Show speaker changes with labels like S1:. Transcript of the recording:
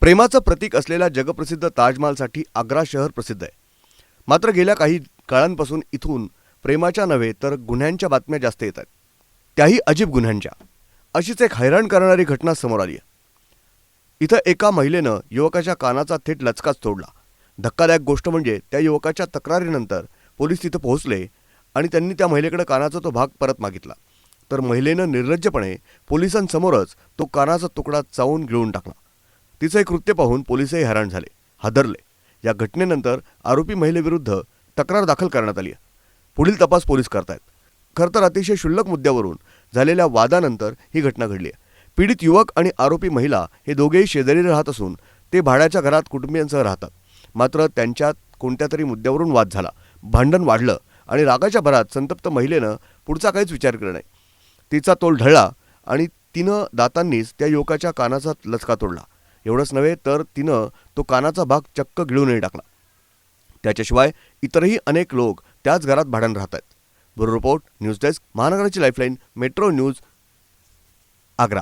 S1: प्रेमाचं प्रतीक असलेल्या जगप्रसिद्ध ताजमहालसाठी आग्रा शहर प्रसिद्ध आहे. मात्र गेल्या काही काळांपासून इथून प्रेमाच्या नव्हे तर गुन्ह्यांच्या बातम्या जास्त येत आहेत, त्याही अजीब गुन्ह्यांच्या. अशीच एक हैराण करणारी घटना समोर आली आहे. इथं एका महिलेनं युवकाच्या कानाचा थेट लचकाच तोडला. धक्कादायक गोष्ट म्हणजे त्या युवकाच्या तक्रारीनंतर पोलीस तिथं पोहोचले आणि त्यांनी त्या महिलेकडे कानाचा तो भाग परत मागितला. तर महिलेनं निर्लज्जपणे पोलिसांसमोरच तो कानाचा तुकडा चावून गिळून टाकला. तिचं हे कृत्य पाहून पोलिसही हैराण झाले, हादरले. या घटनेनंतर आरोपी महिलेविरुद्ध तक्रार दाखल करण्यात आली आहे. पुढील तपास पोलीस करतायत. खरं तर अतिशय क्षुल्लक मुद्द्यावरून झालेल्या वादानंतर ही घटना घडली आहे. पीडित युवक आणि आरोपी महिला हे दोघेही शेजारी राहत असून ते भाड्याच्या घरात कुटुंबियांसह राहतात. मात्र त्यांच्यात कोणत्या तरी मुद्द्यावरून वाद झाला, भांडण वाढलं आणि रागाच्या भरात संतप्त महिलेनं पुढचा काहीच विचार केला नाही. तिचा तोल ढळला आणि तिनं दातांनीच त्या युवकाच्या कानाचा लचका तोडला. एवढंच नव्हे तर तिनं तो कानाचा भाग चक्क गिळूनही टाकला. त्याच्याशिवाय इतरही अनेक लोक त्याच घरात भाड्यानं राहत आहेत. ब्युरो रिपोर्ट, न्यूज डेस्क, महानगराची लाईफलाईन, मेट्रो न्यूज, आग्रा.